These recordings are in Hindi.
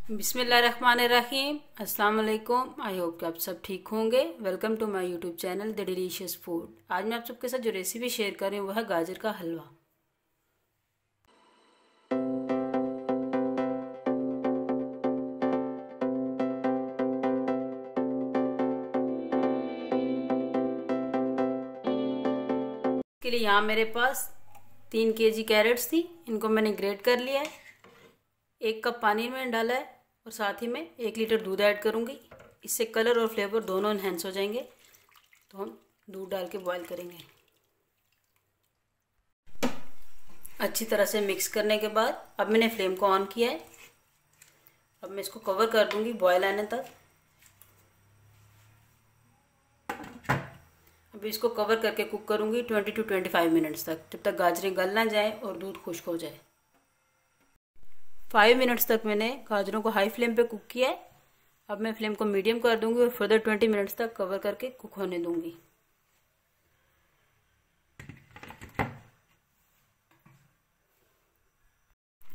बिस्मिल्लाहिर्रहमानिर्रहीम। अस्सलाम वालेकुम। आई होप कि आप सब ठीक होंगे। Welcome to my YouTube channel the delicious food. आज मैं आप सबके साथ जो रेसिपी शेयर कर रही हूँ वह है गाजर का हलवा। इसके लिए यहाँ मेरे पास 3 kg कैरेट्स थी। इनको मैंने ग्रेट कर लिया है। 1 कप पानी में डाला है और साथ ही में 1 लीटर दूध ऐड करूँगी। इससे कलर और फ्लेवर दोनों इन्हेंस हो जाएंगे। तो हम दूध डाल के बॉईल करेंगे। अच्छी तरह से मिक्स करने के बाद अब मैंने फ्लेम को ऑन किया है। अब मैं इसको कवर कर दूंगी बॉईल आने तक। अब इसको कवर करके कुक करूंगी 20 to 25 मिनट्स तक, जब तक गाजरें गल ना जाए और दूध खुश्क हो जाए। 5 मिनट्स तक मैंने गाजरों को हाई फ्लेम पे कुक किया है। अब मैं फ्लेम को मीडियम कर दूंगी और फर्दर 20 मिनट्स तक कवर करके कुक होने दूंगी।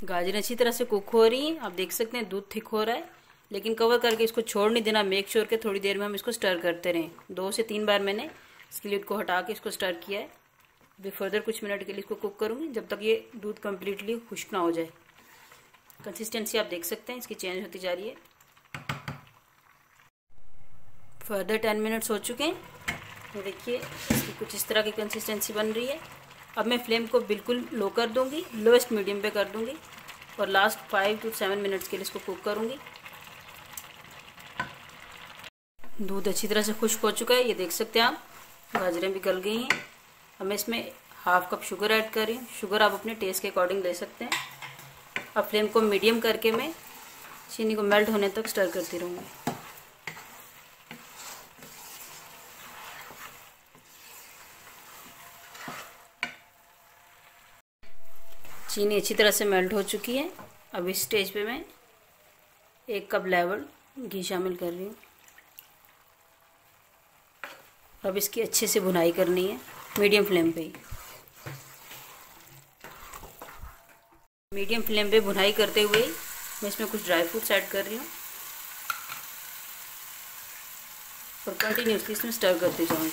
गाजरें अच्छी तरह से कुक हो रही हैं। आप देख सकते हैं दूध थिक हो रहा है, लेकिन कवर करके इसको छोड़ नहीं देना। मेक श्योर के थोड़ी देर में हम इसको स्टर करते रहें। 2 से 3 बार मैंने इसकी लिड को हटा के इसको स्टर किया है। अभी फर्दर कुछ मिनट के लिए इसको कुक करूंगी, जब तक ये दूध कम्प्लीटली खुश्क ना हो जाए। कंसिस्टेंसी आप देख सकते हैं इसकी चेंज होती जा रही है। फर्दर 10 मिनट्स हो चुके हैं। ये देखिए इसकी कुछ इस तरह की कंसिस्टेंसी बन रही है। अब मैं फ्लेम को बिल्कुल लो कर दूंगी, लोएस्ट मीडियम पे कर दूंगी और लास्ट 5 to 7 मिनट्स के लिए इसको कुक करूंगी। दूध अच्छी तरह से खुश्क हो चुका है, ये देख सकते हैं आप। गाजरें भी गल गई हैं। अब मैं इसमें 1/2 कप शुगर ऐड कर रही हूँ। शुगर आप अपने टेस्ट के अकॉर्डिंग ले सकते हैं। अब फ्लेम को मीडियम करके मैं चीनी को मेल्ट होने तक स्टर करती रहूँगी। चीनी अच्छी तरह से मेल्ट हो चुकी है। अब इस स्टेज पे मैं 1 कप लेवल घी शामिल कर रही हूँ। अब इसकी अच्छे से भुनाई करनी है मीडियम फ्लेम पे ही। मीडियम फ्लेम पे भुनाई करते हुए मैं इसमें कुछ ड्राई फ्रूट्स ऐड कर रही हूँ और कंटिन्यूसली इसमें स्टर करती जाऊँगी।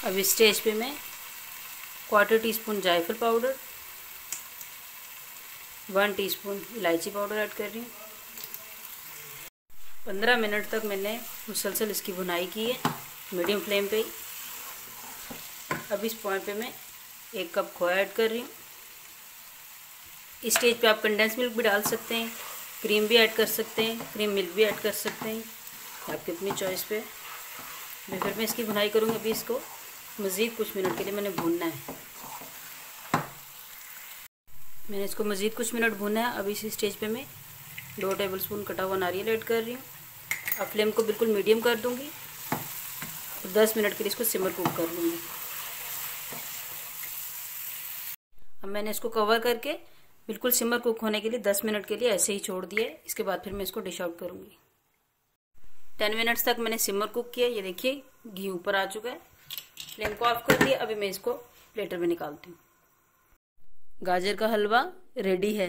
अब इस स्टेज पे मैं 1/4 टीस्पून जायफल पाउडर, 1 टीस्पून इलायची पाउडर ऐड कर रही हूँ। 15 मिनट तक मैंने मुसलसल इसकी भुनाई की है मीडियम फ्लेम पे ही। अब इस पॉइंट पे मैं 1 कप खोया ऐड कर रही हूँ। इस स्टेज पे आप कंडेंस मिल्क भी डाल सकते हैं, क्रीम भी ऐड कर सकते हैं, क्रीम मिल्क भी ऐड कर सकते हैं, आपकी अपनी चॉइस पे। फिर मैं इसकी भुनाई करूँगी। अभी इसको मज़ीद कुछ मिनट के लिए मैंने भूनना है। मैंने इसको मज़ीद कुछ मिनट भूना है। अब इस स्टेज पे मैं 2 टेबलस्पून कटा हुआ नारियल ऐड कर रही हूँ। अब फ्लेम को बिल्कुल मीडियम कर दूँगी और 10 मिनट के लिए इसको सिमर कुक कर लूँगी। अब मैंने इसको कवर करके बिल्कुल सिमर कुक होने के लिए 10 मिनट के लिए ऐसे ही छोड़ दिया है। इसके बाद फिर मैं इसको डिश आउट करूँगी। 10 मिनट्स तक मैंने सिमर कुक किया। ये देखिए घी ऊपर आ चुका है। फ्लेम को ऑफ कर दिया। अभी मैं इसको प्लेटर में निकालती हूँ। गाजर का हलवा रेडी है।